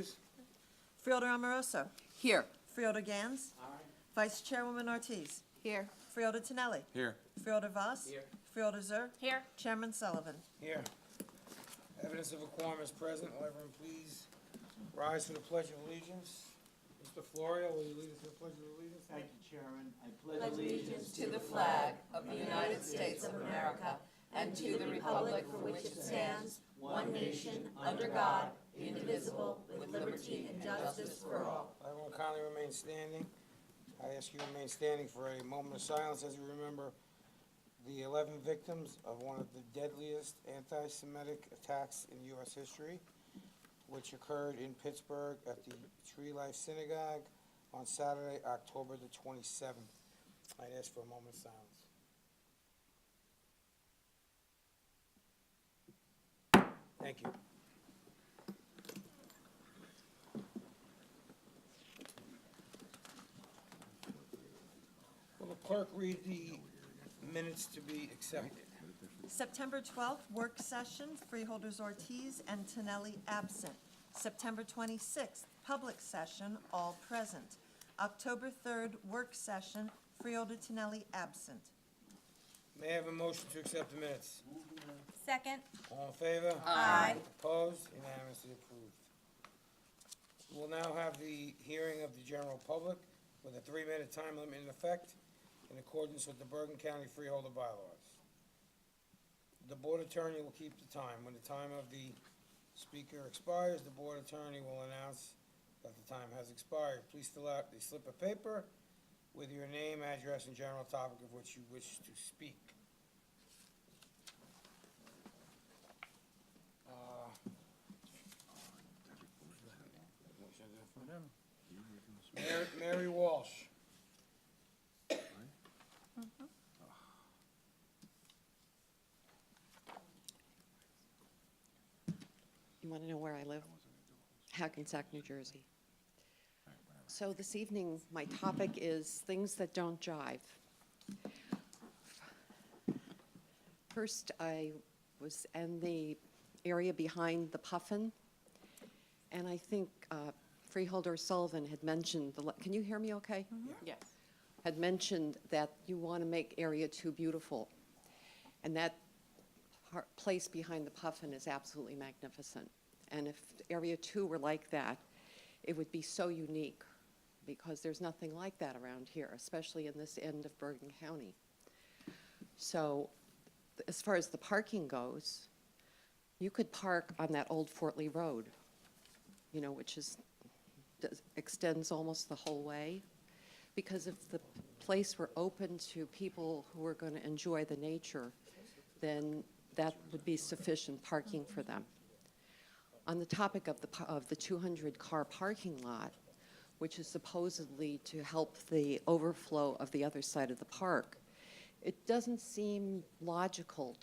please. Freeholder Amoroso. Here. Freeholder Gans. Vice Chairwoman Ortiz. Here. Freeholder Tinelli. Here. Freeholder Voss. Here. Freeholder Zur. Here. Chairman Sullivan. Here. Evidence of a quorum is present. Will everyone please rise for the Pledge of Allegiance? Mr. Florio, will you lead us to the Pledge of Allegiance? Thank you, Chairman. I Pledge allegiance to the flag of the United States of America and to the republic for which it stands, one nation, under God, indivisible, with liberty and justice for all. Everyone kindly remain standing. I ask you to remain standing for a moment of silence as we remember the 11 victims of one of the deadliest anti-Semitic attacks in U.S. history, which occurred in Pittsburgh at the Tree Life Synagogue on Saturday, October the 27th. I'd ask for a moment of silence. Thank you. Will the clerk read the minutes to be accepted? September 12th, work session, Freeholders Ortiz and Tinelli absent. September 26th, public session, all present. October 3rd, work session, Freeholder Tinelli absent. May I have a motion to accept the minutes? Second. All in favor? Aye. Opposed? Unanimously approved. We'll now have the hearing of the general public with a 3-minute time limit in effect in accordance with the Bergen County Freeholder bylaws. The board attorney will keep the time. When the time of the speaker expires, the board attorney will announce that the time has expired. Please fill out the slip of paper with your name, address, and general topic of which you wish to speak. Mary Walsh. You want to know where I live? Hackensack, New Jersey. So this evening, my topic is things that don't jive. First, I was in the area behind the Puffin, and I think Freeholder Sullivan had mentioned, can you hear me okay? Yes. Had mentioned that you want to make Area 2 beautiful. And that place behind the Puffin is absolutely magnificent. And if Area 2 were like that, it would be so unique because there's nothing like that around here, especially in this end of Bergen County. So as far as the parking goes, you could park on that old Fort Lee Road, you know, which extends almost the whole way. Because if the place were open to people who were going to enjoy the nature, then that would be sufficient parking for them. On the topic of the 200-car parking lot, which is supposedly to help the overflow of the other side of the park, it doesn't seem logical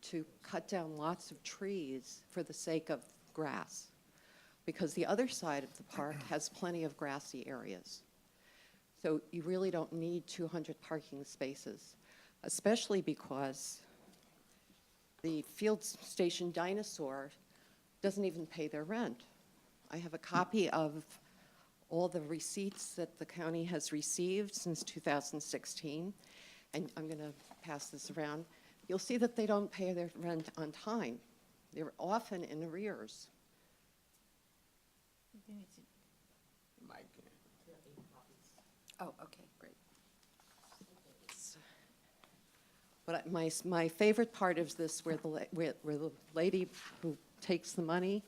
to cut down lots of trees for the sake of grass, because the other side of the park has plenty of grassy areas. So you really don't need 200 parking spaces, especially because the field station Dinosaur doesn't even pay their rent. I have a copy of all the receipts that the county has received since 2016, and I'm going to pass this around. You'll see that they don't pay their rent on time. They're often in arrears. Mike. Oh, okay, great. But my favorite part is this, where the lady who takes the money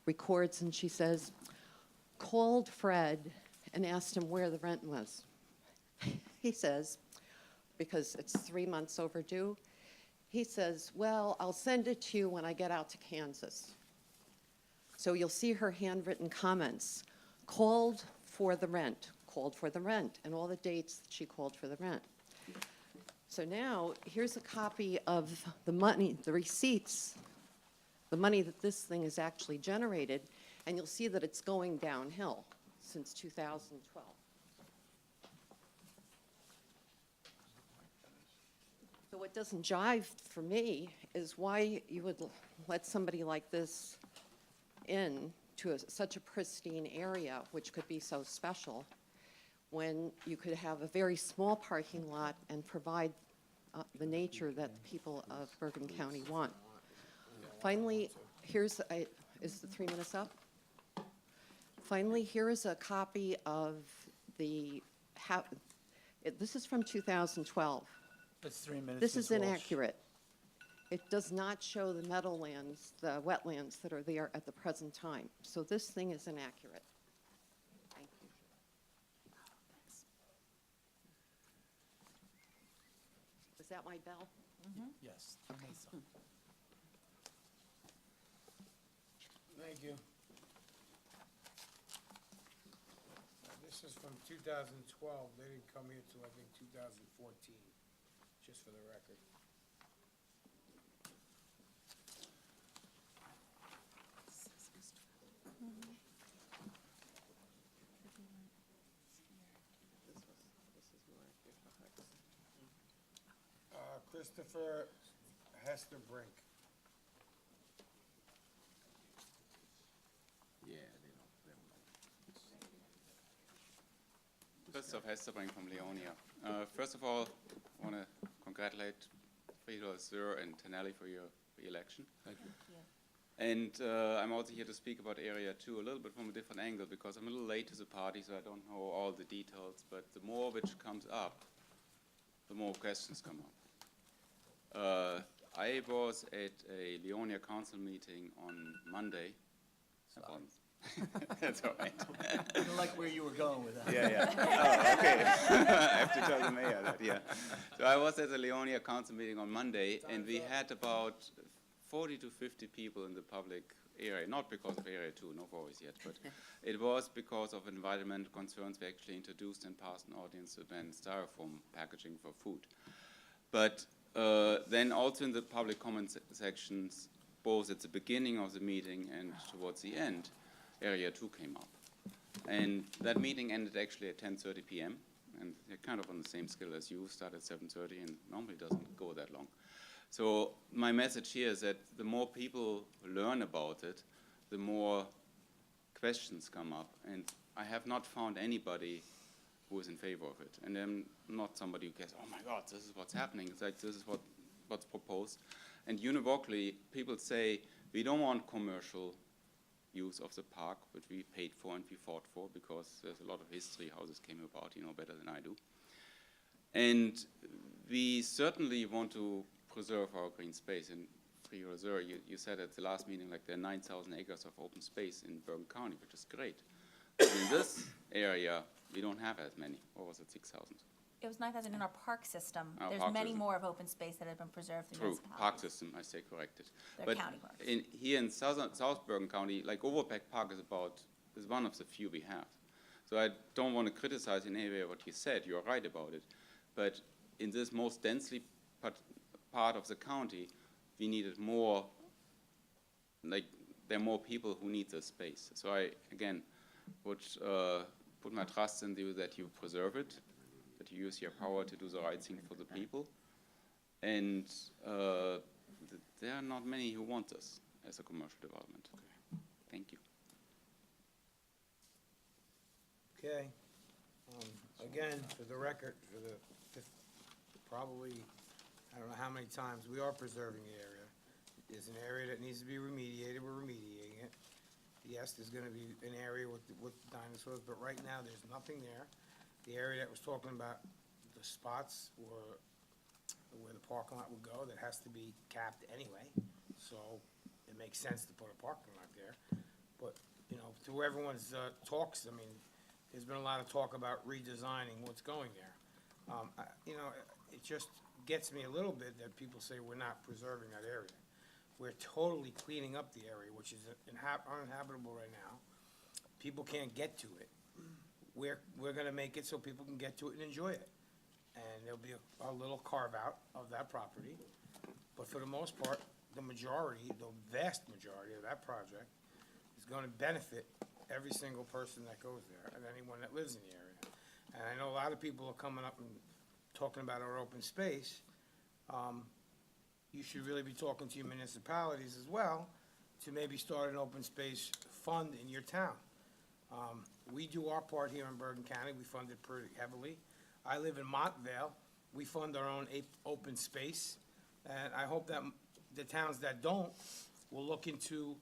records, and she says, called Fred and asked him where the rent was. He says, because it's 3 months overdue, he says, well, I'll send it to you when I get out to Kansas. So you'll see her handwritten comments, called for the rent, and all the dates that she called for the rent. So now, here's a copy of the money, the receipts, the money that this thing has actually generated, and you'll see that it's going downhill since 2012. So what doesn't jive for me is why you would let somebody like this in to such a pristine area, which could be so special, when you could have a very small parking lot and provide the nature that the people of Bergen County want. Finally, is the 3 minutes up? Finally, here is a copy of this is from 2012. It's 3 minutes. This Ms. is Walsh. inaccurate. It does not show the meadowlands, the wetlands that are there at the present time. So this thing is inaccurate. Thank you. Is that my bell? Yes. Okay. Thank you. This is from 2012. They didn't come here till, I think, 2014, just for the record. Christopher Hester Brink. Yeah, Christoph Hesterbrink from Leonia. First of all, I want to congratulate Freeholder and Tonelli for your re-election. Thank you. And I'm also here to speak about Area 2 a little bit from a different angle because I'm a little late to the party, so I don't know all the details. But the more which comes up, the more questions come up. I was at a Leonia council meeting on Monday. That's all right. I don't like where you were going with that. Yeah. Oh, okay. I have to tell the mayor that, yeah. So I was at the Leonia council meeting on Monday, and we had about 40 to 50 people in the public area, not because of Area 2, no worries yet, but it was because of environmental concerns we actually introduced and passed an ordinance to ban styrofoam packaging for food. But then also in the public comment sections, both at the beginning of the meeting and towards the end, Area 2 came up. And that meeting ended actually at 10:30 p.m. And they're kind of on the same scale as you, start at 7:30 and normally doesn't go that long. So my message here is that the more people learn about it, the more questions come up. And I have not found anybody who is in favor of it. And I'm not somebody who gets, oh my God, this is what's happening. It's like, this is what's proposed. And univocally, people say, we don't want commercial use of the park, which we paid for and we fought for, because there's a lot of history how this came about, you know better than I do. And we certainly want to preserve our green space. And Freeholder, you said at the last meeting, like there are 9,000 acres of open space in Bergen County, which is great. But in this area, we don't have as many, or was it 6,000? It was 9,000 in our park system. Our There's park many system. more of open space that have been preserved through True, municipalities. park system, I say corrected. They're But county parks. here in South Bergen County, like Overbeck Park is one of the few we have. So I don't want to criticize in any way what you said, you're right about it. But in this most densely part of the county, we needed more, like there are more people who need this space. So I, again, would put my trust in you that you preserve it, that you use your power to do the right thing for the people. And there are not many who want this as a commercial development. Thank you. Okay. Again, for the record, for the fifth, probably, I don't know how many times, we are preserving the area. It's an area that needs to be remediated, we're remediating it. Yes, there's gonna be an area with dinosaurs, but right now, there's nothing there. The area that was talking about, the spots or where the parking lot would go, that has to be capped anyway. So it makes sense to put a parking lot there. But, you know, through everyone's talks, I mean, there's been a lot of talk about redesigning what's going there. You know, it just gets me a little bit that people say we're not preserving that area. We're totally cleaning up the area, which is uninhabitable right now. People can't get to it. We're gonna make it so people can get to it and enjoy it. And there'll be a little carve-out of that property. But for the most part, the vast majority of that project is gonna benefit every single person that goes there and anyone that lives in the area. And I know a lot of people are coming up and talking about our open space. You should really be talking to your municipalities as well to maybe start an open space fund in your town. We do our part here in Bergen County, we fund it pretty heavily. I live in Montvale, we fund our own open space, and I hope that the towns that don't will look into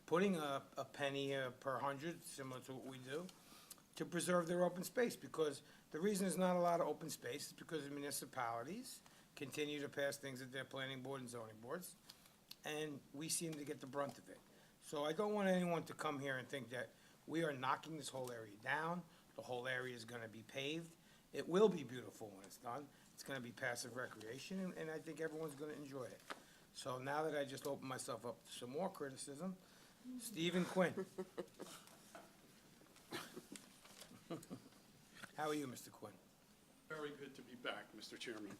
putting a penny per hundred, similar to what we do, to preserve their open space, because the reason there's not a lot of open space is because the municipalities continue to pass things at their planning board and zoning boards, and we seem to get the brunt of it. So I don't want anyone to come here and think that we are knocking this whole area down, the whole area is gonna be paved. It will be beautiful when it's done, it's gonna be passive recreation, and I think everyone's gonna enjoy it. So now that I just opened myself up to some more criticism, Stephen Quinn. How are you, Mr. Quinn? Very good to be back, Mr. Chairman.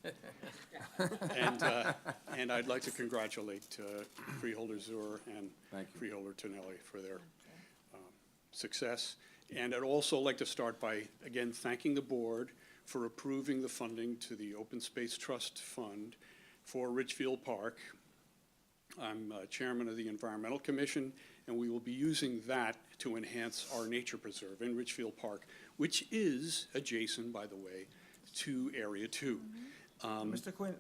And I'd like to congratulate Freeholder Zur and Freeholder Tonelli for their success. And I'd also like to start by, again, thanking the board for approving the funding to the Open Space Trust Fund for Ridgefield Park. I'm chairman of the Environmental Commission, and we will be using that to enhance our nature preserve in Ridgefield Park, which is adjacent, by the way, to Area 2. Mr. Quinn,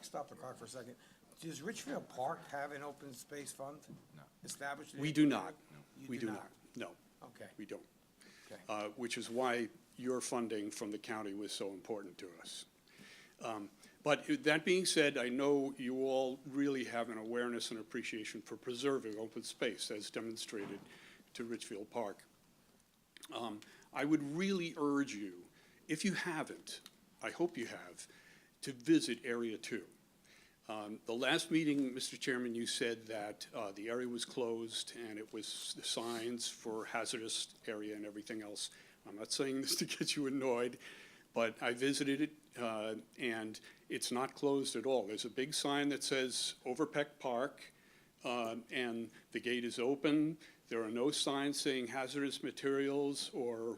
stop the clock for a second. Does Richfield Park have an open space fund? No. Established? We do not. You We do not. No, Okay, we don't. okay. Which is why your funding from the county was so important to us. But that being said, I know you all really have an awareness and appreciation for preserving open space as demonstrated to Ridgefield Park. I would really urge you, if you haven't, I hope you have, to visit Area 2. The last meeting, Mr. Chairman, you said that the area was closed and it was the signs for hazardous area and everything else. I'm not saying this to get you annoyed, but I visited it and it's not closed at all. There's a big sign that says Overpeck Park and the gate is open. There are no signs saying hazardous materials or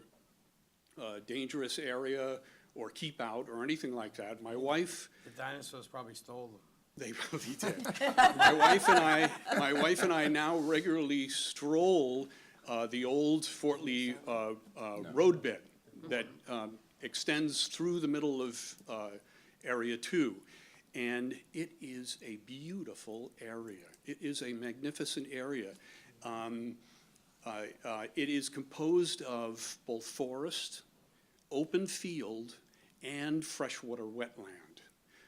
dangerous area or keep out or anything like that. My wife, The dinosaurs probably stole them. they really did. My wife and I now regularly stroll the old Fort Lee road bed that extends through the middle of Area 2. And it is a beautiful area. It is a magnificent area. It is composed of both forest, open field, and freshwater wetland.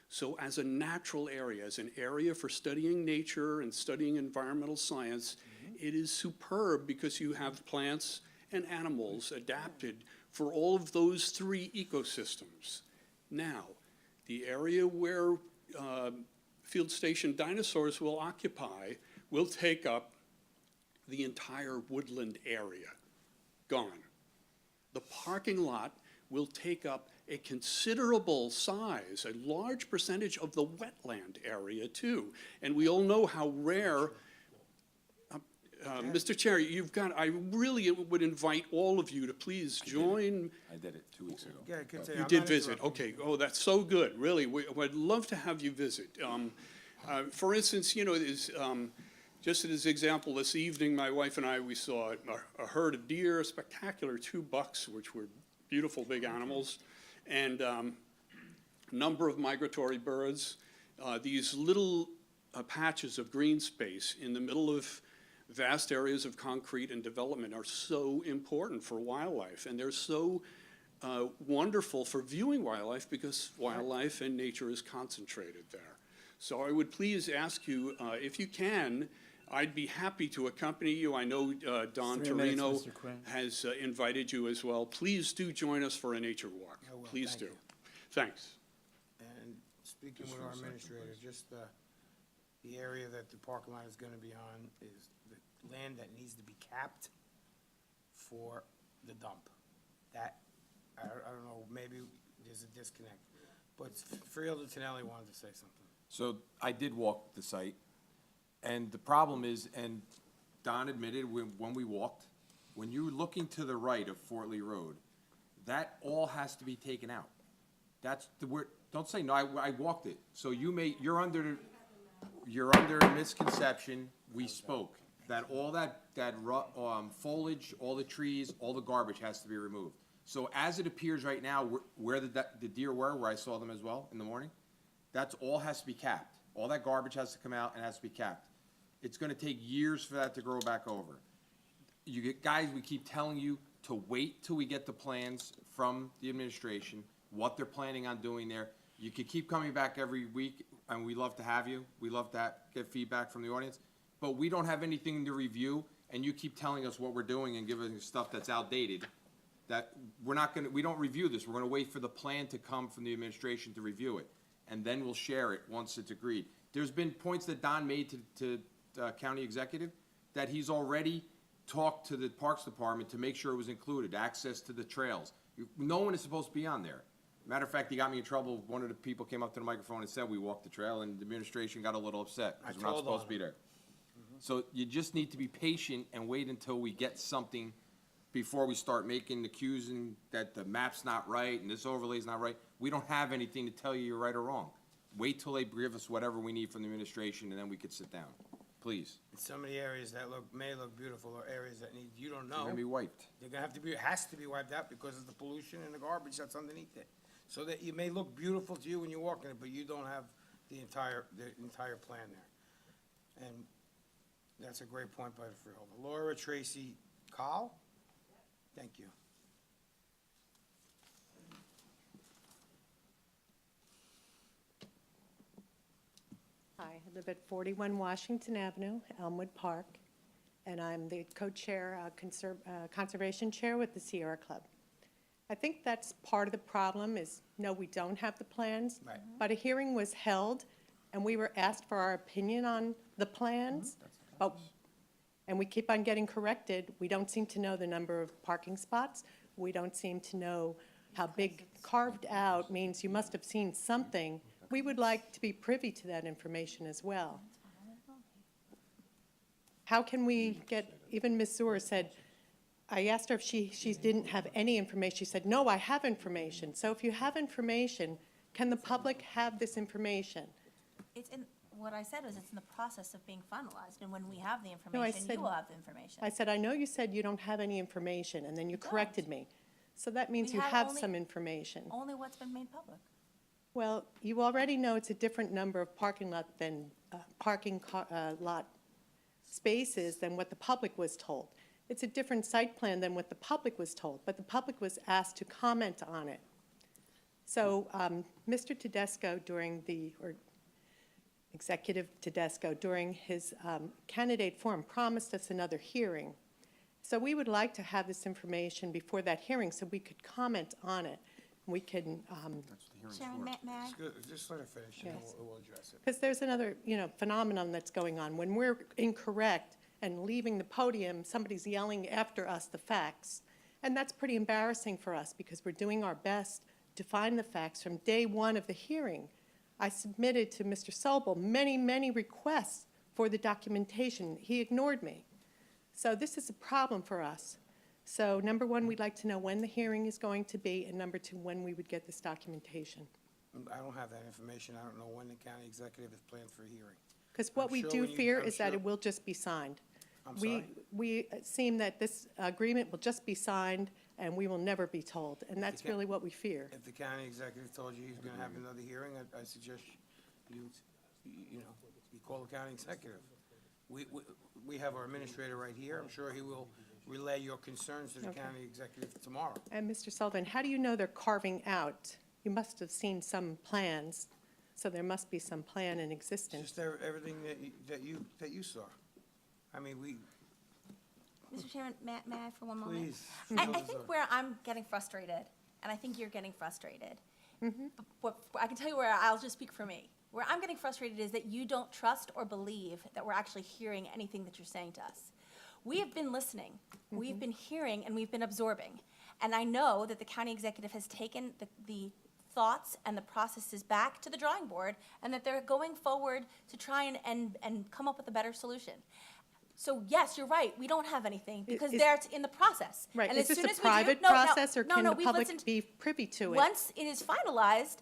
So as a natural area, as an area for studying nature and studying environmental science, it is superb because you have plants and animals adapted for all of those three ecosystems. Now, the area where field station dinosaurs will occupy will take up the entire woodland area. Gone. The parking lot will take up a considerable size, a large percentage of the wetland area too. And we all know how rare, Mr. Chair, I really would invite all of you to please join. I did it 2 weeks ago. Yeah, continue. You I'm did not visit, interrupting. okay, oh, that's so good, really, we'd love to have you visit. For instance, you know, just as an example, this evening, my wife and I, we saw a herd of deer, spectacular 2 bucks, which were beautiful big animals, and a number of migratory birds. These little patches of green space in the middle of vast areas of concrete and development are so important for wildlife, and they're so wonderful for viewing wildlife because wildlife and nature is concentrated there. So I would please ask you, if you can, I'd be happy to accompany you. I know Don 3 minutes, Torino Mr. Quinn. has invited you as well. Please do join us for a nature walk. I will, Please thank do. you. Thanks. And speaking with our administrator, just the area that the parking lot is gonna be on is the land that needs to be capped for the dump. That, I don't know, maybe there's a disconnect, but Freeholder Tonelli wanted to say something. So I did walk the site, and the problem is, and Don admitted when we walked, when you're looking to the right of Fort Lee Road, that all has to be taken out. That's the word, don't say no, I walked it. So you're under, you're under a misconception. We spoke that all that foliage, all the trees, all the garbage has to be removed. So as it appears right now, where the deer were, where I saw them as well in the morning, that's all has to be capped. All that garbage has to come out and has to be capped. It's gonna take years for that to grow back over. Guys, we keep telling you to wait till we get the plans from the administration, what they're planning on doing there. You could keep coming back every week, and we love to have you. We love to get feedback from the audience. But we don't have anything to review, and you keep telling us what we're doing and giving us stuff that's outdated, that we don't review this. We're gonna wait for the plan to come from the administration to review it, and then we'll share it once it's agreed. There's been points that Don made to county executive, that he's already talked to the Parks Department to make sure it was included, access to the trails. No one is supposed to be on there. Matter of fact, he got me in trouble. One of the people came up to the microphone and said we walked the trail, and the administration got a little upset because we're not supposed to be there. So you just need to be patient and wait until we get something before we start accusing that the map's not right and this overlay's not right. We don't have anything to tell you you're right or wrong. Wait till they give us whatever we need from the administration, and then we could sit down. Please. Some of the areas that may look beautiful are areas that need, you don't know. They're gonna be wiped. They're gonna have to be, has to be wiped out because of the pollution and the garbage that's underneath it. So that it may look beautiful to you when you're walking it, but you don't have the entire plan there. And that's a great point by the Freeholder. Laura Tracy Call? Thank you. Hi, I live at 41 Washington Avenue, Elmwood Park, and I'm the co-chair, conservation chair with the Sierra Club. I think that's part of the problem is, no, we don't have the plans. Right. But a hearing was held, and we were asked for our opinion on the plans. And we keep on getting corrected. We don't seem to know the number of parking spots. We don't seem to know how big carved out means you must have seen something. We would like to be privy to that information as well. How can we get, even Ms. Zura said, I asked her if she didn't have any information. She said, no, I have information. So if you have information, can the public have this information? It's in, what I said was it's in the process of being finalized, and when we have the No, I information, said- you will have the information. I said, I know you said you don't have any information, and then you don't. corrected me. So that means We you have have only- some information. Only what's been made public. Well, you already know it's a different number of parking lot spaces than what the public was told. It's a different site plan than what the public was told, but the public was asked to comment on it. So Mr. Tedesco or Executive Tedesco, during his candidate forum, promised us another hearing. So we would like to have this information before that hearing so we could comment on it. We can, Sharon, may I? Just let her finish, and Yes. we'll address it. because there's another, phenomenon that's going on. When we're incorrect and leaving the podium, somebody's yelling after us the facts. And that's pretty embarrassing for us because we're doing our best to find the facts from day one of the hearing. I submitted to Mr. Sobel many, many requests for the documentation. He ignored me. So this is a problem for us. So number one, we'd like to know when the hearing is going to be, and number two, when we would get this documentation. I don't have that information. I don't know when the county executive is planned for a hearing. Because what I'm we sure do when you- fear I'm is that sure- it will just be signed. I'm sorry? We seem that this agreement will just be signed, and we will never be told, and that's ca- really what we fear. If the county executive told you he's gonna have another hearing, I suggest you call the county executive. We have our administrator right here. I'm sure he will relay your concerns to the Okay. county executive tomorrow. And Mr. Sullivan, how do you know they're carving out? You must have seen some plans, so there must be some plan in existence. Just everything that you saw. I mean, Mr. Chairman, may I for one moment? please. I think where I'm getting frustrated, and I think you're getting frustrated, but I can tell you where I'll just speak for me. Where I'm getting frustrated is that you don't trust or believe that we're actually hearing anything that you're saying to us. We have been listening, we've been hearing, and we've been absorbing. And I know that the county executive has taken the thoughts and the processes back to the drawing board, and that they're going forward to try and come up with a better solution. So yes, you're right, we don't have anything, because Is- they're in the process. Right, And is as this soon a as we do- private no, no, process, or no, can no, the we've public listened- be privy to it? Once it is finalized,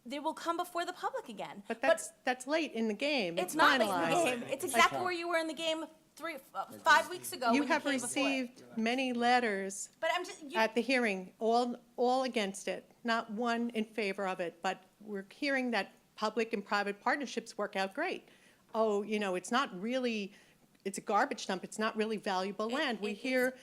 they will come before the public again. But that's late in the game. It's not late in finalized. the game. It's exactly where you were in the game 5 weeks ago. You when have came before it. received many letters But I'm just, at the hearing, all against it, not one in favor of it, but we're hearing that public and private partnerships work out great. Oh, it's not really, it's a garbage dump, it's not really valuable land. We it is- hear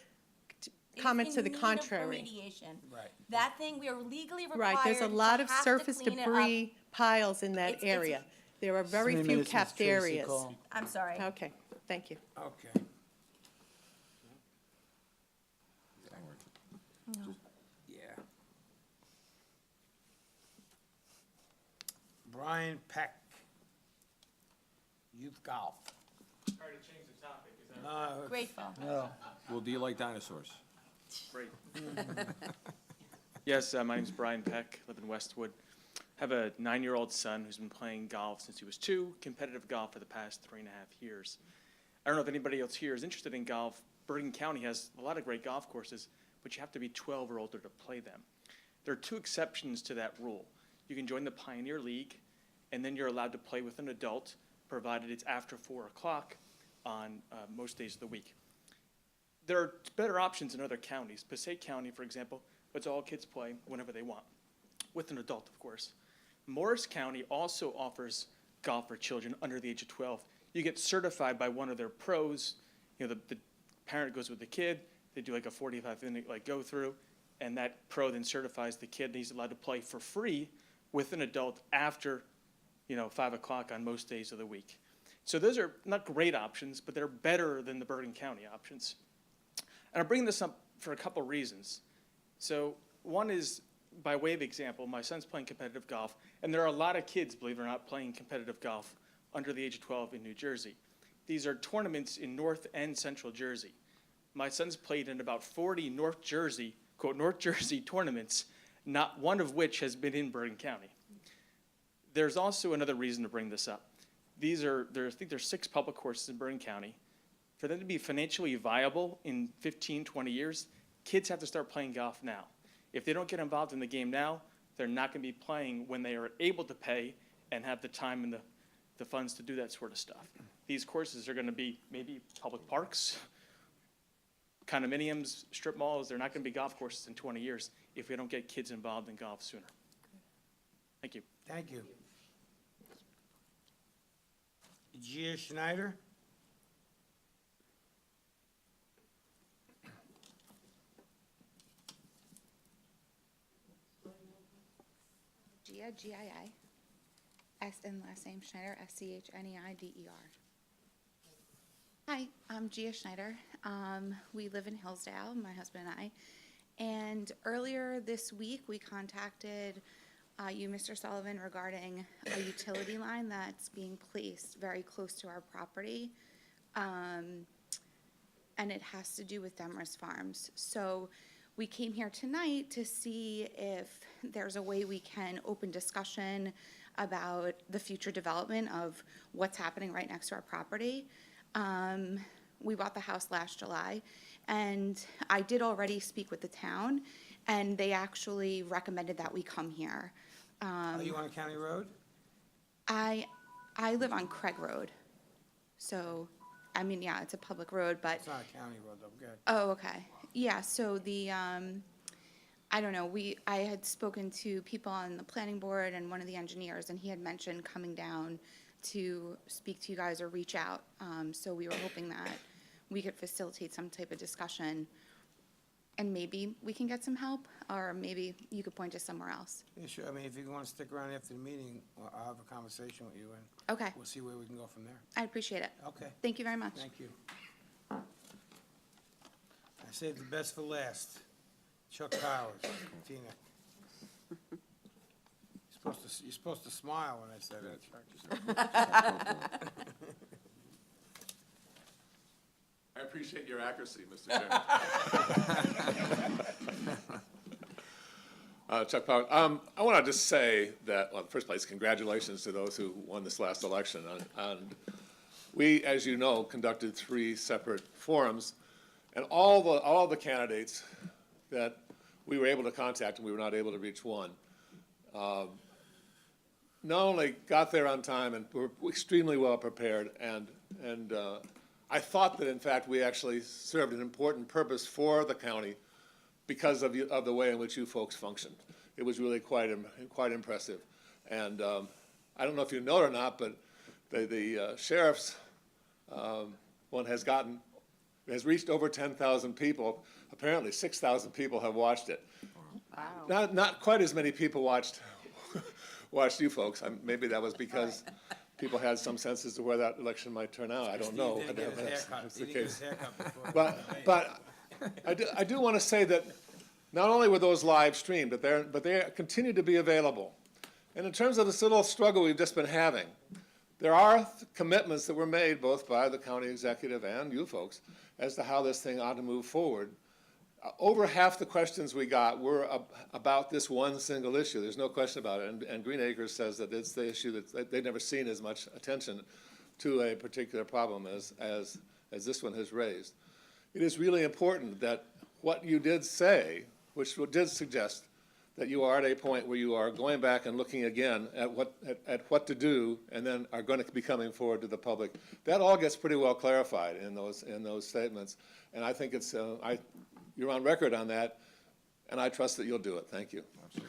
comments to the it's in need of contrary. remediation. Right. That thing, we are legally required Right, there's a lot of to have to surface clean it up. debris piles in that It's- area. There are very 3 few minutes, Ms. capped Tracy, areas. call. I'm sorry. Okay, thank you. Okay. Yeah. Brian Peck, youth golf. Sorry to change the topic, is that? No, Grateful. No. Well, do you like dinosaurs? Great. Yes, my name's Brian Peck, live in Westwood. Have a 9-year-old son who's been playing golf since he was 2, competitive golf for the past 3.5 years. I don't know if anybody else here is interested in golf. Bergen County has a lot of great golf courses, but you have to be 12 or older to play them. There are 2 exceptions to that rule. You can join the Pioneer League, and then you're allowed to play with an adult, provided it's after 4 o'clock on most days of the week. There are better options in other counties. Passaic County, for example, lets all kids play whenever they want, with an adult, of course. Morris County also offers golf for children under the age of 12. You get certified by one of their pros. The parent goes with the kid. They do like a 45-minute go through, and that pro then certifies the kid, and he's allowed to play for free with an adult after 5 o'clock on most days of the week. So those are not great options, but they're better than the Bergen County options. And I'm bringing this up for a couple reasons. So one is, by way of example, my son's playing competitive golf, and there are a lot of kids, believe it or not, playing competitive golf under the age of 12 in New Jersey. These are tournaments in North and Central Jersey. My son's played in about 40 North Jersey, quote, North Jersey tournaments, not one of which has been in Bergen County. There's also another reason to bring this up. I think there's 6 public courses in Bergen County. For them to be financially viable in 15, 20 years, kids have to start playing golf now. If they don't get involved in the game now, they're not going to be playing when they are able to pay and have the time and the funds to do that sort of stuff. These courses are going to be maybe public parks, condominiums, strip malls. They're not going to be golf courses in 20 years if we don't get kids involved in golf sooner. Thank you. thank you. Gia Schneider, Gia, G-I-I, and last name Schneider, S-C-H-N-E-I-D-E-R. Hi, I'm Gia Schneider. We live in Hillsdale, my husband and I. And earlier this week, we contacted you, Mr. Sullivan, regarding a utility line that's being placed very close to our property. And it has to do with Demarest Farms. So we came here tonight to see if there's a way we can open discussion about the future development of what's happening right next to our property. We bought the house last July, and I did already speak with the town, and they actually recommended that we come here. are you on a county road? I live on Craig Road, so, yeah, it's a public road, but. It's not a county road, though, good. Oh, okay. Yeah, so I don't know, I had spoken to people on the planning board and one of the engineers, and he had mentioned coming down to speak to you guys or reach out. So we were hoping that we could facilitate some type of discussion, and maybe we can get some help, or maybe you could point us somewhere else. Yeah, sure, if you want to stick around after the meeting, I'll have a conversation with you, and Okay, we'll see where we can go from there. I appreciate it. Okay, Thank you very much. thank you. I saved the best for last. Chuck Powers, Tina. You're supposed to smile when I said it. I appreciate your accuracy, Mr. Chairman. Chuck Power. I want to just say that, well, in the first place, congratulations to those who won this last election. And we, as you know, conducted 3 separate forums, and all the candidates that we were able to contact, and we were not able to reach one, not only got there on time and were extremely well prepared, and I thought that in fact we actually served an important purpose for the county because of the way in which you folks functioned. It was really quite impressive. And I don't know if you know it or not, but the sheriff's one has reached over 10,000 people. Apparently 6,000 people have watched it. Wow. Not quite as many people watched you folks. Maybe that was because people had some sense as to where that election might turn out. I don't know. That's the case. But I do want to say that not only were those live streamed, but they continue to be available. And in terms of this little struggle we've just been having, there are commitments that were made both by the county executive and you folks as to how this thing ought to move forward. Over half the questions we got were about this one single issue. There's no question about it. And Green Acres says that it's the issue that they've never seen as much attention to a particular problem as this one has raised. It is really important that what you did say, which did suggest that you are at a point where you are going back and looking again at what to do, and then are going to be coming forward to the public. That all gets pretty well clarified in those statements, and I think it's you're on record on that, and I trust that you'll do it. Thank you.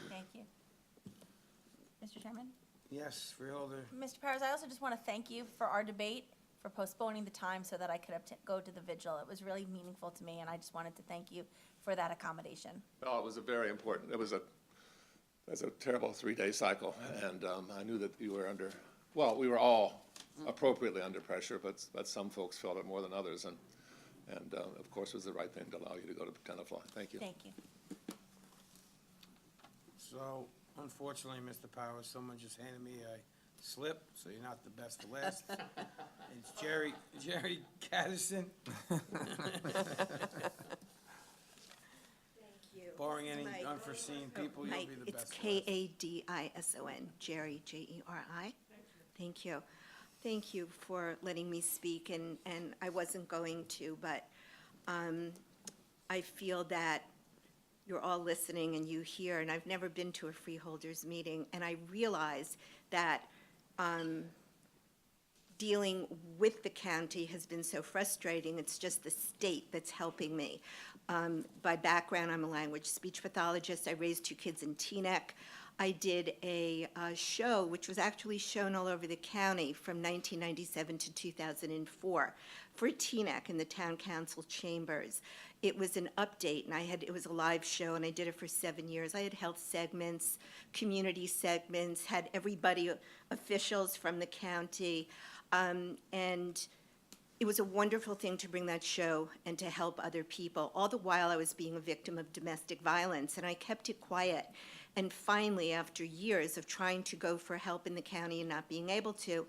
Thank you. Mr. Chairman? Yes, Freeholder. Mr. Powers, I also just want to thank you for our debate, for postponing the time so that I could go to the vigil. It was really meaningful to me, and I just wanted to thank you for that accommodation. Oh, it was a very important, it was a terrible 3-day cycle, and I knew that you were we were all appropriately under pressure, but some folks felt it more than others, and of course, it was the right thing to allow you to go to 10 o'clock. Thank you. Thank you. So, unfortunately, Mr. Powers, someone just handed me a slip, so you're not the best for last. It's Jerry Caddison. Barring any unforeseen people, you'll be the best. It's Kadison, Jerry, Jeri. Thank you. Thank you for letting me speak, and I wasn't going to, but I feel that you're all listening and you hear, and I've never been to a Freeholders meeting, and I realize that dealing with the county has been so frustrating. It's just the state that's helping me. By background, I'm a language speech pathologist. I raised 2 kids in Teaneck. I did a show which was actually shown all over the county from 1997 to 2004 for Teaneck in the town council chambers. It was an update, and it was a live show, and I did it for 7 years. I had health segments, community segments, had everybody, officials from the county, and it was a wonderful thing to bring that show and to help other people. All the while I was being a victim of domestic violence, and I kept it quiet. And finally, after years of trying to go for help in the county and not being able to,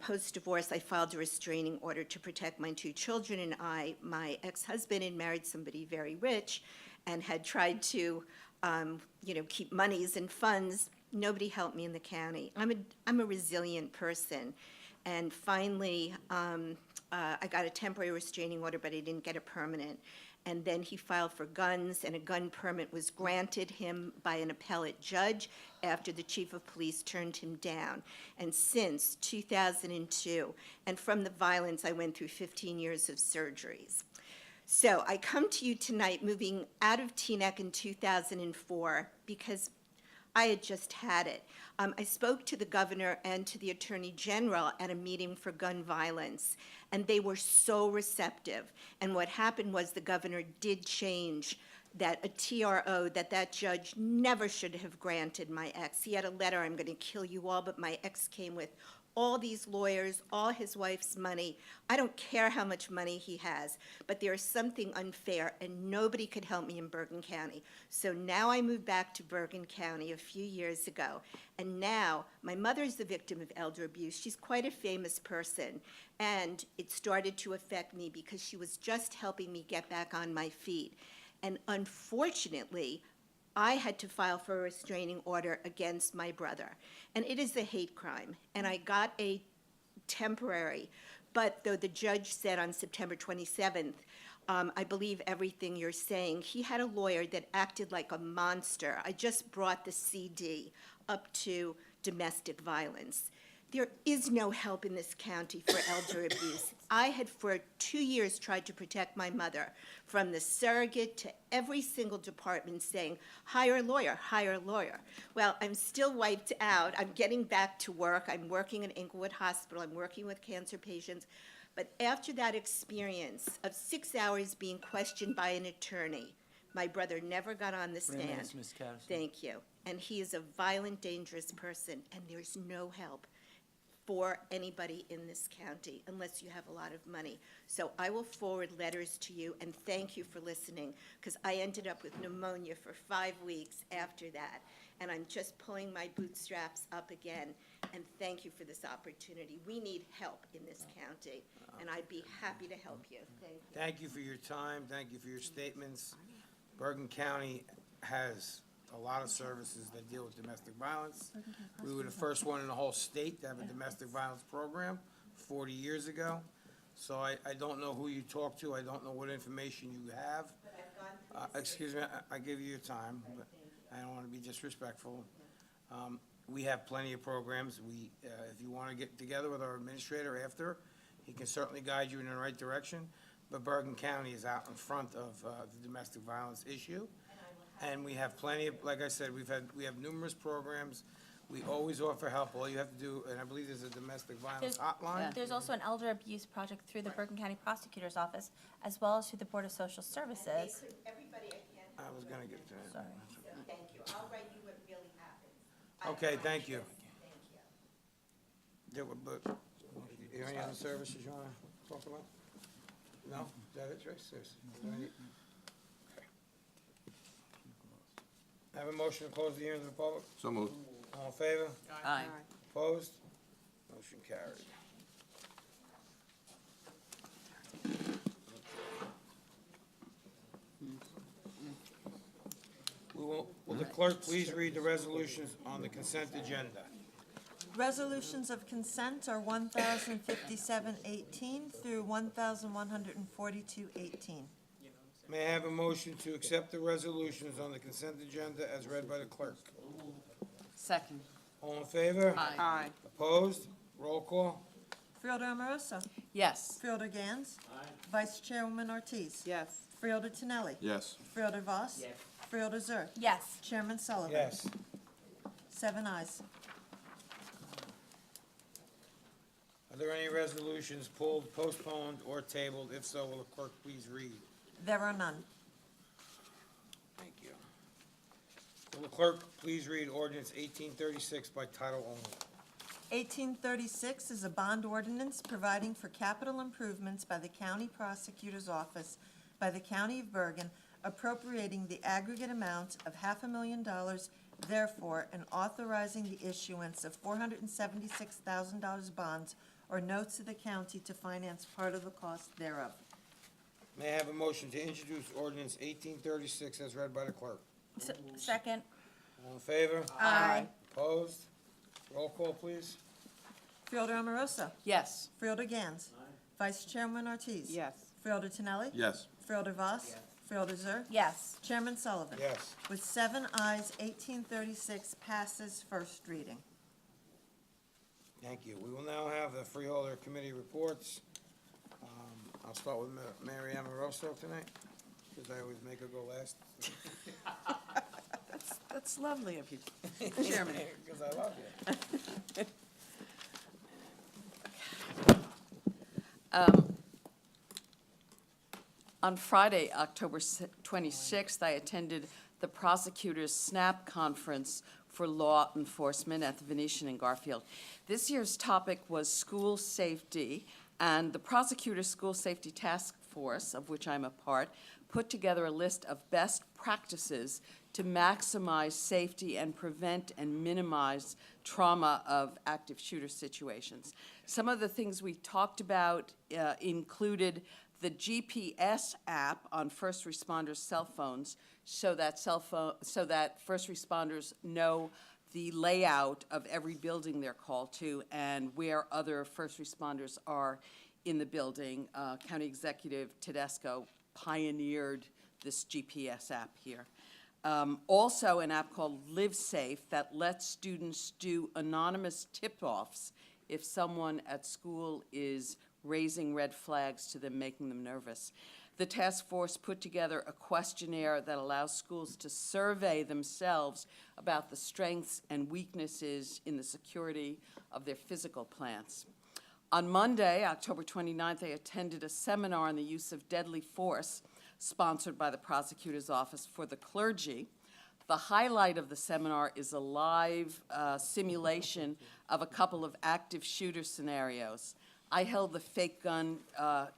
post-divorce, I filed a restraining order to protect my 2 children and I. My ex-husband had married somebody very rich and had tried to, keep monies and funds. Nobody helped me in the county. I'm a resilient person. And finally, I got a temporary restraining order, but I didn't get a permanent. And then he filed for guns, and a gun permit was granted him by an appellate judge after the chief of police turned him down. And since 2002, and from the violence, I went through 15 years of surgeries. So I come to you tonight moving out of Teaneck in 2004 because I had just had it. I spoke to the governor and to the attorney general at a meeting for gun violence, and they were so receptive. And what happened was the governor did change that a TRO that judge never should have granted my ex. He had a letter, I'm going to kill you all, but my ex came with all these lawyers, all his wife's money. I don't care how much money he has, but there is something unfair, and nobody could help me in Bergen County. So now I moved back to Bergen County a few years ago, and now my mother's the victim of elder abuse. She's quite a famous person, and it started to affect me because she was just helping me get back on my feet. And unfortunately, I had to file for a restraining order against my brother. And it is a hate crime. And I got a temporary, but though the judge said on September 27th, I believe everything you're saying, he had a lawyer that acted like a monster. I just brought the CD up to domestic violence. There is no help in this county for elder abuse. I had for 2 years tried to protect my mother from the surrogate to every single department saying, hire a lawyer, hire a lawyer. Well, I'm still wiped out. I'm getting back to work. I'm working in Inglewood Hospital. I'm working with cancer patients. But after that experience of 6 hours being questioned by an attorney, my brother never got on the 3 stand. minutes, Ms. Patterson. Thank you. And he is a violent, dangerous person, and there's no help for anybody in this county unless you have a lot of money. So I will forward letters to you, and thank you for listening, because I ended up with pneumonia for 5 weeks after that. And I'm just pulling my bootstraps up again, and thank you for this opportunity. We need help in this county, and I'd be happy to help you. Thank you. Thank you for your time, thank you for your statements. Bergen County has a lot of services that deal with domestic violence. We were the first one in the whole state to have a domestic violence program 40 years ago. So I don't know who you talk to, I don't know what information you have. Excuse me, I give you your time, but I don't want to be disrespectful. We have plenty of programs. If you want to get together with our administrator after, he can certainly guide you in the right direction. But Bergen County is out in front of the domestic violence issue. And we have plenty of, like I said, we have numerous programs. We always offer help. All you have to do, and I believe there's a domestic violence hotline. There's also an elder abuse project through the Bergen County Prosecutor's Office, as well as through the Board of Social Services. Everybody I can't. I was gonna get to that. Sorry. Thank you. I'll write you what really happens. Okay, thank you. Thank you. But, any other services you wanna talk about? No? Is that it, Trace? Is there any- Okay. Have a motion to close the hearing to the public? So moved. All in favor? Aye. Opposed? Motion carried. Will the clerk please read the resolutions on the consent agenda? Resolutions of consent are 1,057-18 through 1,142-18. May I have a motion to accept the resolutions on the consent agenda as read by the clerk? Second. All in favor? Aye. Opposed? Roll call? Freeholder Amoroso. Yes. Freeholder Gans. Vice Chairwoman Ortiz. Yes. Freeholder Tinelli. Yes. Freeholder Voss. Freeholder Zur. Yes. Chairman Sullivan. Yes. 7 ayes. Are there any resolutions pulled, postponed, or tabled? If so, will the clerk please read? There are none. Thank you. Will the clerk please read ordinance 1836 by title only? 1836 is a bond ordinance providing for capital improvements by the County Prosecutor's Office by the County of Bergen, appropriating the aggregate amount of $500,000, therefore, and authorizing the issuance of $476,000 bonds or notes of the county to finance part of the cost thereof. May I have a motion to introduce ordinance 1836 as read by the clerk? Second. All in favor? Aye. Opposed? Roll call, please. Freeholder Amoroso. Yes. Freeholder Gans. Vice Chairman Ortiz. Yes. Freeholder Tinelli. Yes. Freeholder Voss. Freeholder Zur. Yes. Chairman Sullivan. Yes. With 7 ayes, 1836 passes first reading. Thank you. We will now have the Freeholder Committee reports. I'll start with Mary Amoroso tonight, because I always make her go last. That's lovely of you, Chairman. Because I love you. On Friday, October 26th, I attended the Prosecutor's SNAP Conference for Law Enforcement at the Venetian in Garfield. This year's topic was school safety, and the Prosecutor's School Safety Task Force, of which I'm a part, put together a list of best practices to maximize safety and prevent and minimize trauma of active shooter situations. Some of the things we talked about included the GPS app on first responders' cell phones, so that first responders know the layout of every building they're called to and where other first responders are in the building. County Executive Tedesco pioneered this GPS app here. Also, an app called Live Safe that lets students do anonymous tip-offs if someone at school is raising red flags to them, making them nervous. The task force put together a questionnaire that allows schools to survey themselves about the strengths and weaknesses in the security of their physical plants. On Monday, October 29th, I attended a seminar on the use of deadly force sponsored by the prosecutor's office for the clergy. The highlight of the seminar is a live simulation of a couple of active shooter scenarios. I held the fake gun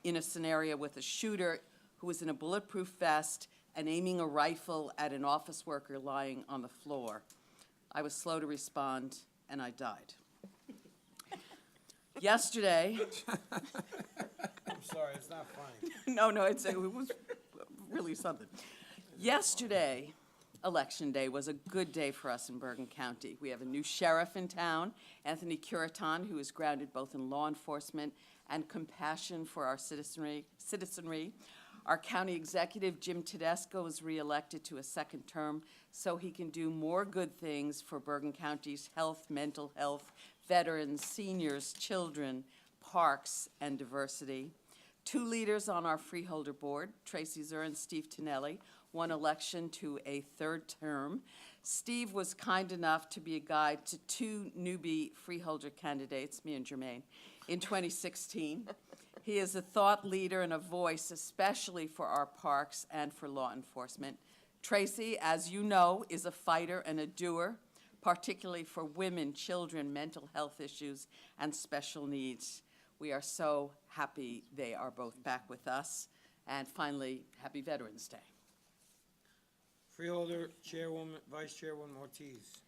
in a scenario with a shooter who was in a bulletproof vest and aiming a rifle at an office worker lying on the floor. I was slow to respond, and I died. Yesterday, I'm sorry, it's not funny. no, it was really something. Yesterday, Election Day, was a good day for us in Bergen County. We have a new sheriff in town, Anthony Curitan, who is grounded both in law enforcement and compassion for our citizenry. Our county executive, Jim Tedesco, was reelected to a second term so he can do more good things for Bergen County's health, mental health, veterans, seniors, children, parks, and diversity. Two leaders on our Freeholder board, Tracy Zur and Steve Tonelli, won election to a third term. Steve was kind enough to be a guide to two newbie Freeholder candidates, me and Jermaine, in 2016. He is a thought leader and a voice, especially for our parks and for law enforcement. Tracy, as you know, is a fighter and a doer, particularly for women, children, mental health issues, and special needs. We are so happy they are both back with us. And finally, happy Veterans Day. Freeholder, Chairwoman, Vice Chairwoman Ortiz.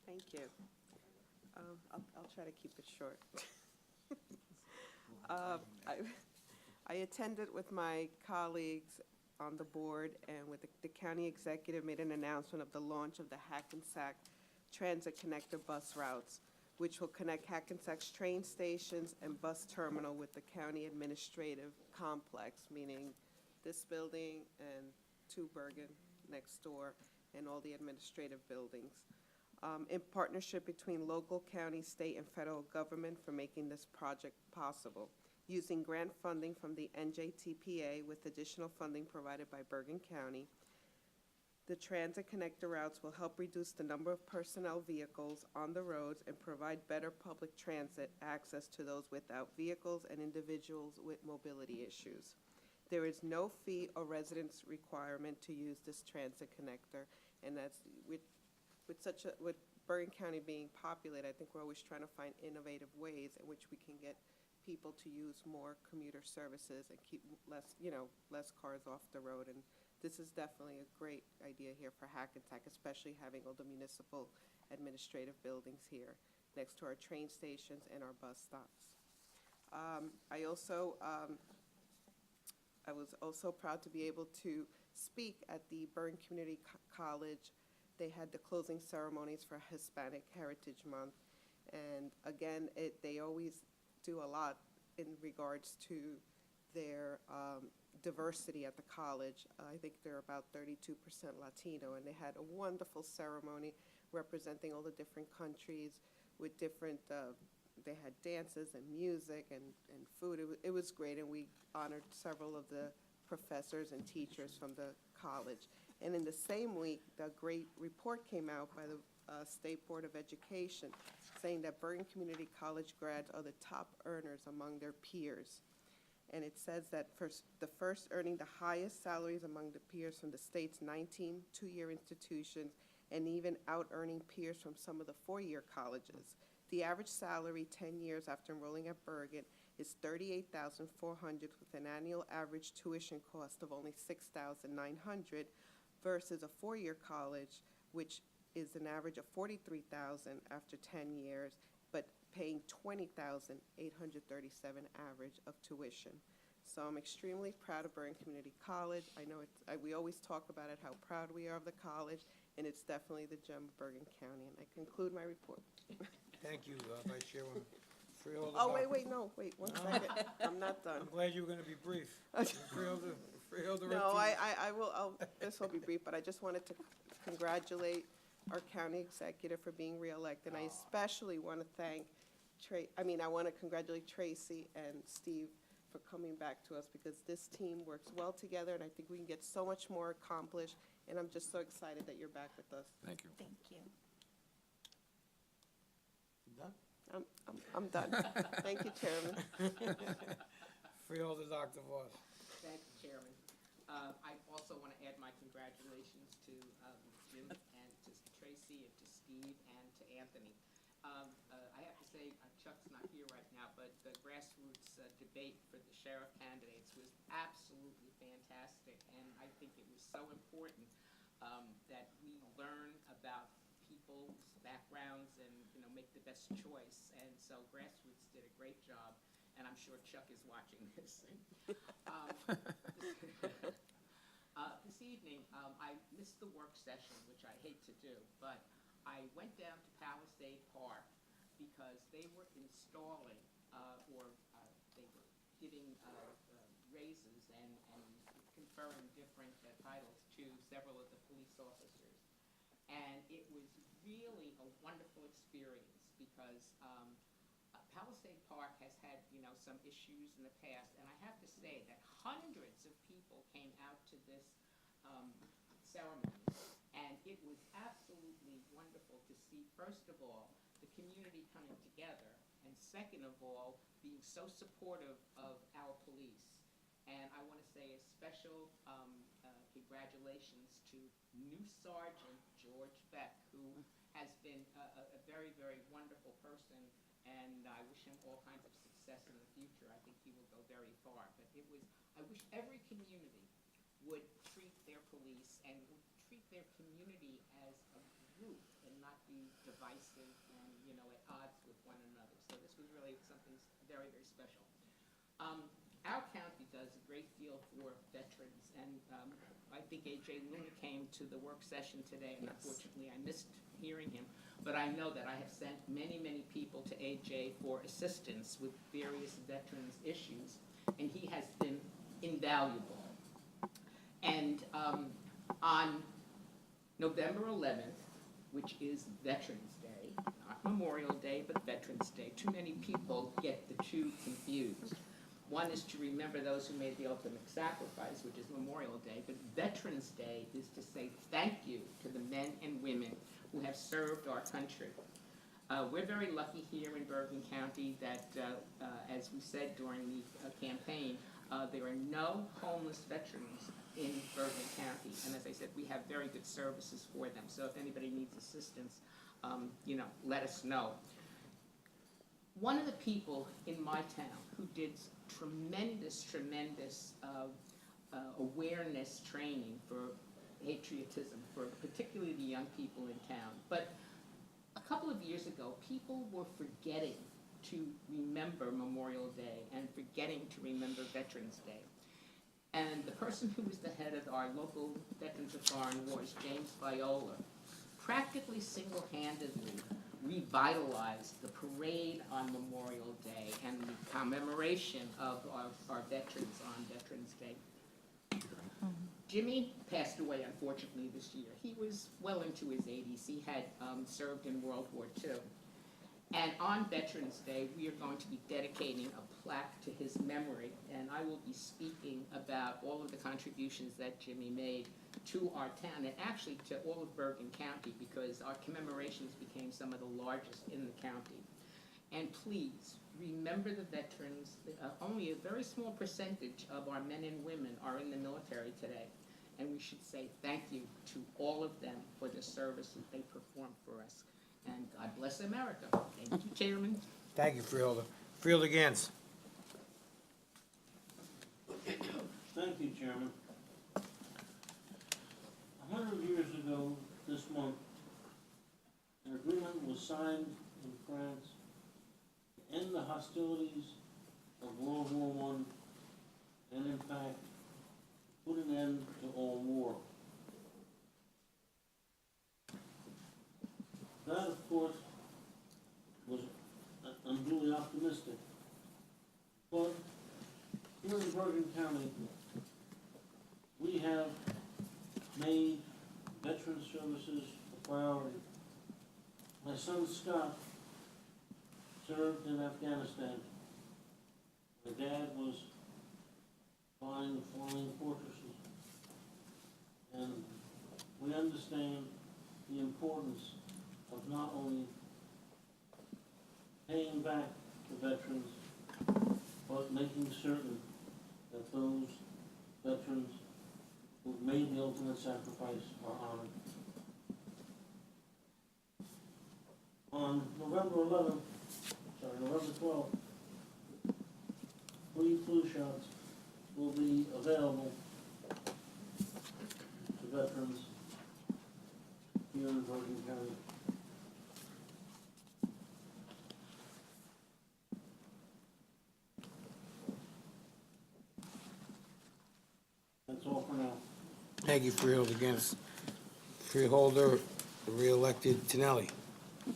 Thank you. I'll try to keep it short. I attended with my colleagues on the board and with the county executive made an announcement of the launch of the Hackensack Transit Connector bus routes, which will connect Hackensack's train stations and bus terminal with the county administrative complex, meaning this building and 2 Bergen next door and all the administrative buildings. In partnership between local, county, state, and federal government for making this project possible, using grant funding from the NJTPA with additional funding provided by Bergen County. The transit connector routes will help reduce the number of personnel vehicles on the roads and provide better public transit access to those without vehicles and individuals with mobility issues. There is no fee or residence requirement to use this transit connector, and that's with Bergen County being populated, I think we're always trying to find innovative ways in which we can get people to use more commuter services and keep less cars off the road. And this is definitely a great idea here for Hackensack, especially having all the municipal administrative buildings here next to our train stations and our bus stops. I was also proud to be able to speak at the Bergen Community College. They had the closing ceremonies for Hispanic Heritage Month. And again, they always do a lot in regards to their diversity at the college. I think they're about 32% Latino, and they had a wonderful ceremony representing all the different countries with different, they had dances and music and food. It was great, and we honored several of the professors and teachers from the college. And in the same week, the great report came out by the State Board of Education saying that Bergen Community College grads are the top earners among their peers. And it says that the first earning the highest salaries among the peers from the state's 19 two-year institutions and even out-earning peers from some of the 4-year colleges. The average salary 10 years after enrolling at Bergen is $38,400 with an annual average tuition cost of only $6,900 versus a 4-year college, which is an average of $43,000 after 10 years, but paying $20,837 average of tuition. So I'm extremely proud of Bergen Community College. I know we always talk about it, how proud we are of the college, and it's definitely the gem of Bergen County. And I conclude my report. Thank you, Vice Chairwoman Freeholder. Oh, wait, one second. I'm not done. I'm glad you were going to be brief. Freeholder Freeholder No, Ortiz. I will, this will be brief, but I just wanted to congratulate our county executive for being reelected. And I especially want to thank I want to congratulate Tracy and Steve for coming back to us, because this team works well together, and I think we can get so much more accomplished. And I'm just so excited that you're back with us. Thank you. Thank you. Done? I'm done. Thank you, Chairman. Freeholder Dr. Voss. Thank you, Chairman. I also want to add my congratulations to Jim and to Tracy and to Steve and to Anthony. I have to say, Chuck's not here right now, but the grassroots debate for the sheriff candidates was absolutely fantastic, and I think it was so important that we learn about people's backgrounds and, make the best choice. And so grassroots did a great job, and I'm sure Chuck is watching this. This evening, I missed the work session, which I hate to do, but I went down to Palisade Park because they were installing, they were giving raises and conferring different titles to several of the police officers. And it was really a wonderful experience because Palisade Park has had, some issues in the past, and I have to say that hundreds of people came out to this ceremony, and it was absolutely wonderful to see, first of all, the community coming together, and second of all, being so supportive of our police. And I want to say a special congratulations to new Sergeant George Beck, who has been a very, very wonderful person, and I wish him all kinds of success in the future. I think he will go very far. But I wish every community would treat their police and would treat their community as a group and not be divisive and, at odds with one another. So this was really something very, very special. Our county does a great deal for veterans, and I think A.J. Luna came to the work session today, and unfortunately I missed hearing him, but I know that I have sent many, many people to A.J. for assistance with various veterans issues, and he has been invaluable. And on November 11th, which is Veterans Day, not Memorial Day, but Veterans Day, too many people get the two confused. One is to remember those who made the ultimate sacrifice, which is Memorial Day, but Veterans Day is to say thank you to the men and women who have served our country. We're very lucky here in Bergen County that, as we said during the campaign, there are no homeless veterans in Bergen County, and as I said, we have very good services for them, so if anybody needs assistance, let us know. One of the people in my town who did tremendous awareness training for patriotism, for particularly the young people in town. But a couple of years ago, people were forgetting to remember Memorial Day and forgetting to remember Veterans Day. And the person who was the head of our local Veterans of Foreign Wars, James Viola, practically single-handedly revitalized the parade on Memorial Day and the commemoration of our veterans on Veterans Day. Jimmy passed away, unfortunately, this year. He was well into his 80s. He had served in World War II. And on Veterans Day, we are going to be dedicating a plaque to his memory, and I will be speaking about all of the contributions that Jimmy made to our town, and actually to all of Bergen County, because our commemorations became some of the largest in the county. And please, remember the veterans. Only a very small percentage of our men and women are in the military today, and we should say thank you to all of them for the service that they perform for us. And God bless America. Thank you, Chairman. Thank you, Freeholder. Freeholder Gantz. Thank you, Chairman. 100 years ago this month, an agreement was signed in France to end the hostilities of World War I and, in fact, put an end to all war. That, of course, was unduly optimistic. But here in Bergen County, we have made veteran services a priority. My son Scott served in Afghanistan. My dad was flying flying fortresses. And we understand the importance of not only paying back the veterans, but making certain that those veterans who made the ultimate sacrifice are honored. On November 12th, free flu shots will be available to veterans here in Bergen County. That's all for now. Thank you, Freeholder. Against Freeholder, the re-elected Tinelli.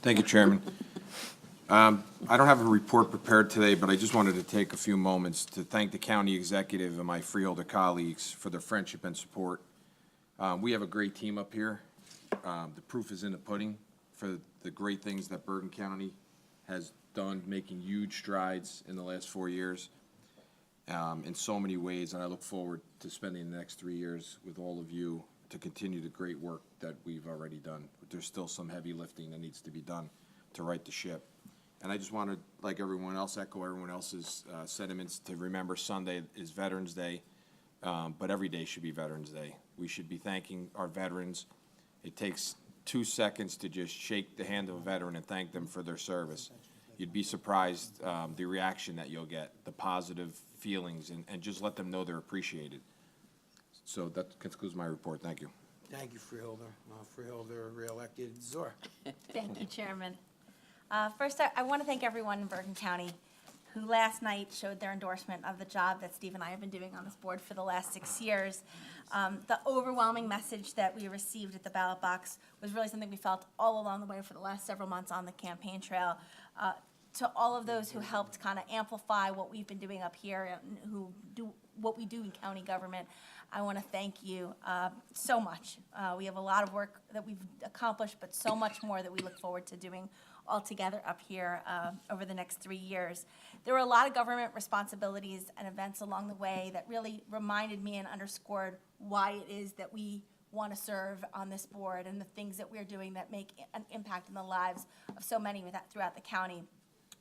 Thank you, Chairman. I don't have a report prepared today, but I just wanted to take a few moments to thank the county executive and my Freeholder colleagues for their friendship and support. We have a great team up here. The proof is in the pudding for the great things that Bergen County has done, making huge strides in the last 4 years in so many ways, and I look forward to spending the next 3 years with all of you to continue the great work that we've already done. But there's still some heavy lifting that needs to be done to right the ship. And I just want to, like everyone else, echo everyone else's sentiments to remember Sunday is Veterans Day, but every day should be Veterans Day. We should be thanking our veterans. It takes 2 seconds to just shake the hand of a veteran and thank them for their service. You'd be surprised the reaction that you'll get, the positive feelings, and just let them know they're appreciated. So that concludes my report. Thank you. Thank you, Freeholder. Freeholder, re-elected Zor. Thank you, Chairman. First, I want to thank everyone in Bergen County who last night showed their endorsement of the job that Steve and I have been doing on this board for the last 6 years. The overwhelming message that we received at the ballot box was really something we felt all along the way for the last several months on the campaign trail. To all of those who helped kind of amplify what we've been doing up here and who do what we do in county government, I want to thank you so much. We have a lot of work that we've accomplished, but so much more that we look forward to doing all together up here over the next 3 years. There were a lot of government responsibilities and events along the way that really reminded me and underscored why it is that we want to serve on this board and the things that we're doing that make an impact in the lives of so many throughout the county.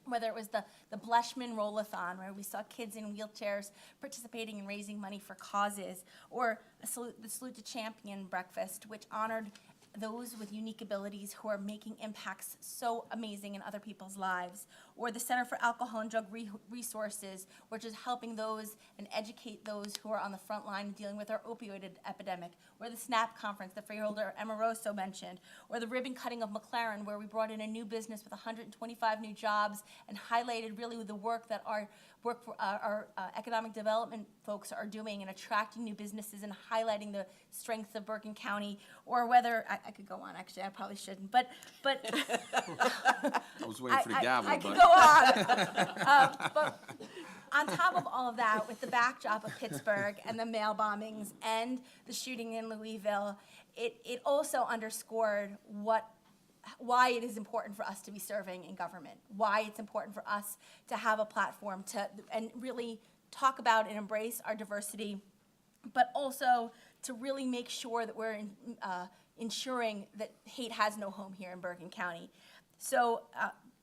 Whether it was the Bleshman Roll-a-thon, where we saw kids in wheelchairs participating and raising money for causes, or the Salute to Champion breakfast, which honored those with unique abilities who are making impacts so amazing in other people's lives, or the Center for Alcohol and Drug Resources, which is helping those and educate those who are on the front line dealing with our opioid epidemic, or the SNAP conference that Freeholder Amoroso mentioned, or the ribbon cutting of McLaren, where we brought in a new business with 125 new jobs and highlighted really the work that our economic development folks are doing and attracting new businesses and highlighting the strengths of Bergen County, or whether, I could go on, actually, I probably shouldn't, but I was waiting for the gavel, I but. could go on. But on top of all of that, with the backdrop of Pittsburgh and the mail bombings and the shooting in Louisville, it also underscored why it is important for us to be serving in government, why it's important for us to have a platform and really talk about and embrace our diversity, but also to really make sure that we're ensuring that hate has no home here in Bergen County. So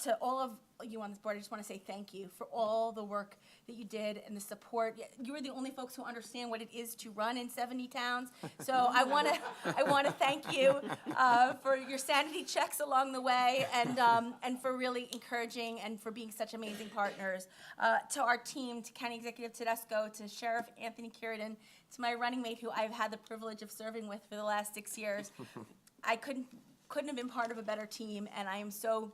to all of you on this board, I just want to say thank you for all the work that you did and the support. You are the only folks who understand what it is to run in 70 towns. So I want to thank you for your sanity checks along the way and for really encouraging and for being such amazing partners. To our team, to County Executive Tedesco, to Sheriff Anthony Curidan, to my running mate who I've had the privilege of serving with for the last 6 years. I couldn't have been part of a better team, and I am so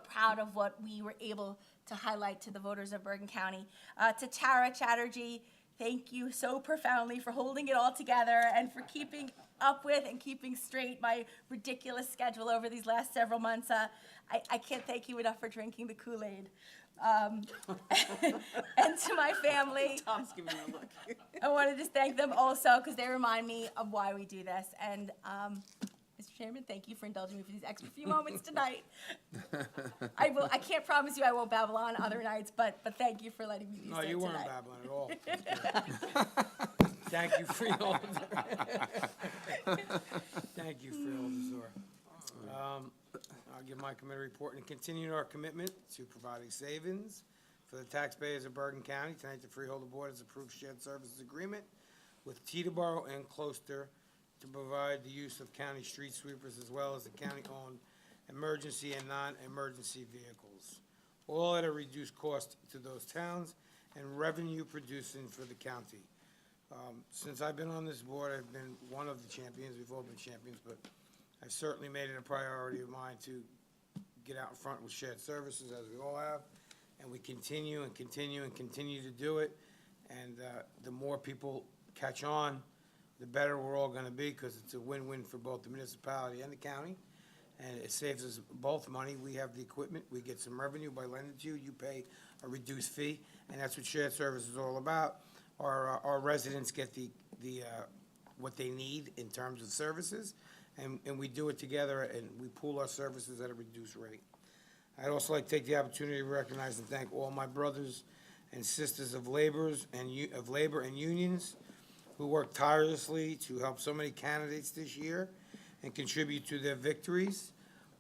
proud of what we were able to highlight to the voters of Bergen County. To Tara Chatterjee, thank you so profoundly for holding it all together and for keeping up with and keeping straight my ridiculous schedule over these last several months. I can't thank you enough for drinking the Kool-Aid. And to my family. Tom's giving me a look. I want to just thank them also because they remind me of why we do this. And Mr. Chairman, thank you for indulging me for these extra few moments tonight. I can't promise you I won't babble on other nights, but thank you for letting me do so No, tonight. you weren't babbling at all. Thank you, Freeholder. Thank you, Freeholder. I'll give my committee report and continue our commitment to providing savings for the taxpayers of Bergen County. Tonight, the Freeholder Board has approved shared services agreement with Teterboro and Closter to provide the use of county street sweepers as well as the county-owned emergency and non-emergency vehicles, all at a reduced cost to those towns and revenue producing for the county. Since I've been on this board, I've been one of the champions. We've all been champions, but I've certainly made it a priority of mine to get out in front with shared services, as we all have, and we continue and continue and continue to do it. And the more people catch on, the better we're all gonna be, because it's a win-win for both the municipality and the county. And it saves us both money. We have the equipment, we get some revenue by lending to you, you pay a reduced fee, and that's what shared service is all about. Our residents get the what they need in terms of services, and we do it together, and we pool our services at a reduced rate. I'd also like to take the opportunity to recognize and thank all my brothers and sisters of labor and unions who worked tirelessly to help so many candidates this year and contribute to their victories,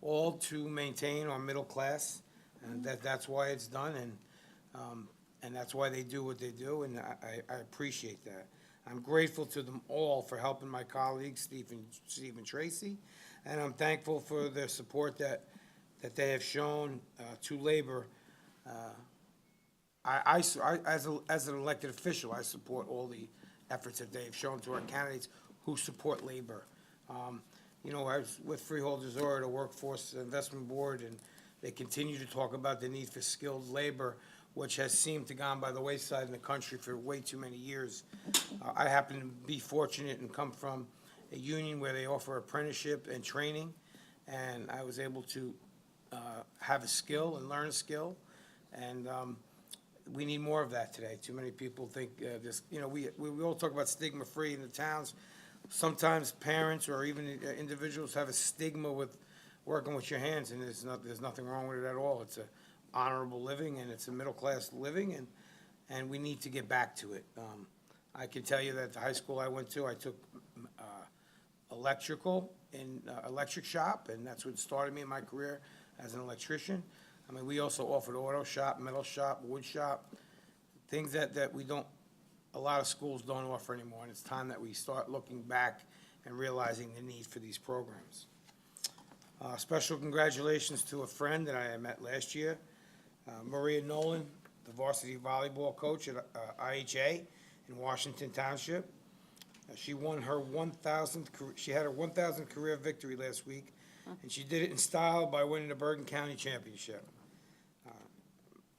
all to maintain our middle class, and that's why it's done, and that's why they do what they do, and I appreciate that. I'm grateful to them all for helping my colleagues, Steve and Tracy, and I'm thankful for their support that they have shown to labor. As an elected official, I support all the efforts that they have shown to our candidates who support labor. You know, I was with Freeholders or the Workforce Investment Board, and they continue to talk about the need for skilled labor, which has seemed to gone by the wayside in the country for way too many years. I happen to be fortunate and come from a union where they offer apprenticeship and training, and I was able to have a skill and learn a skill, and we need more of that today. Too many people think this, you know, we all talk about stigma-free in the towns. Sometimes parents or even individuals have a stigma with working with your hands, and there's nothing wrong with it at all. It's a honorable living, and it's a middle-class living, and we need to get back to it. I can tell you that the high school I went to, I took electrical in electric shop, and that's what started me in my career as an electrician. I mean, we also offered auto shop, metal shop, wood shop, things that we don't, a lot of schools don't offer anymore, and it's time that we start looking back and realizing the need for these programs. Special congratulations to a friend that I met last year, Maria Nolan, the varsity volleyball coach at IHA in Washington Township. She won her 1,000th, she had her 1,000th career victory last week, and she did it in style by winning the Bergen County Championship.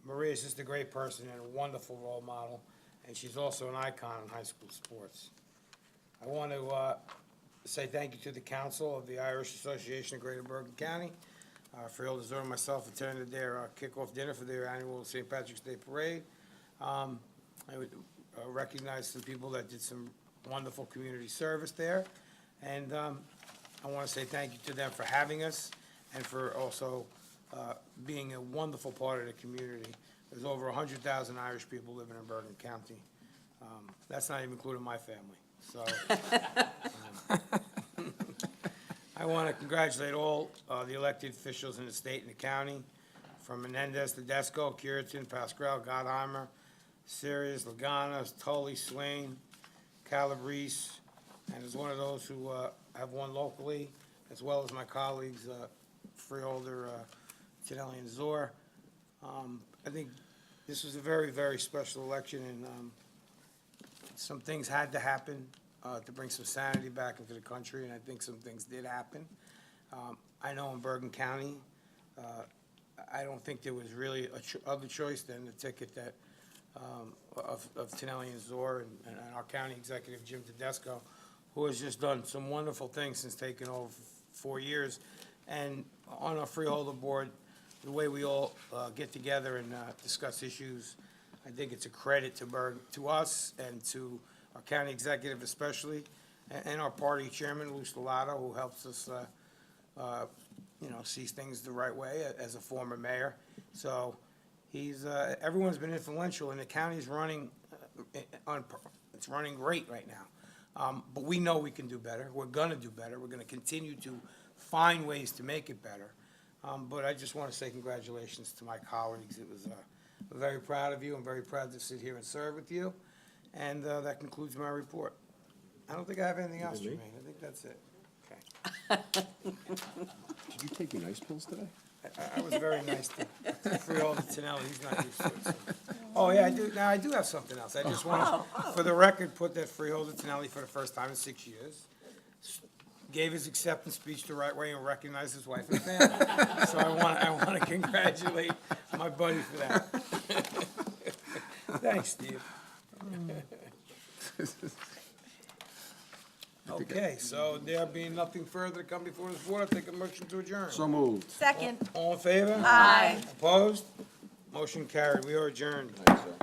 Maria is just a great person and a wonderful role model, and she's also an icon in high school sports. I want to say thank you to the council of the Irish Association of Greater Bergen County. Freeholders and myself attended their kickoff dinner for their annual St. Patrick's Day Parade. I would recognize some people that did some wonderful community service there, and I want to say thank you to them for having us and for also being a wonderful part of the community. There's over 100,000 Irish people living in Bergen County. That's not even including my family. So I want to congratulate all the elected officials in the state and the county, from Menendez to Desco, Curitin, Pascal, Gottheimer, Sirius, Lagana, Tully, Swain, Calabrese, and as one of those who have won locally, as well as my colleagues, Freeholder, Tinelli, and Zor. I think this was a very, very special election, and some things had to happen to bring some sanity back into the country, and I think some things did happen. I know in Bergen County, I don't think there was really other choice than the ticket that of Tinelli and Zor and our county executive, Jim Tedesco, who has just done some wonderful things since taking over 4 years. And on our Freeholder board, the way we all get together and discuss issues. I think it's a credit to us and to our county executive especially, and our party chairman, Lou Stellato, who helps us, sees things the right way as a former mayor. So everyone's been influential, and the county's running, it's running great right now. But we know we can do better. We're gonna do better. We're gonna continue to find ways to make it better. But I just want to say congratulations to my colleagues. I'm very proud of you. I'm very proud to sit here and serve with you. And that concludes my report. I don't think I have anything else, Jermaine. I think that's it. Okay. Did you take your nice pills today? I was very nice to Freeholder Tonelli. He's not used to it. So. Oh, yeah, I do. Now, I do have something else. I just want to, for the record, put that Freeholder Tonelli for the first time in 6 years gave his acceptance speech the right way and recognized his wife and family. So I want to congratulate my buddy for that. Thanks, Steve. Okay, so there being nothing further to come before this board, I'll take a motion to adjourn. So moved. Second. All in favor? Aye. Opposed? Motion carried. We are adjourned. Thanks, sir.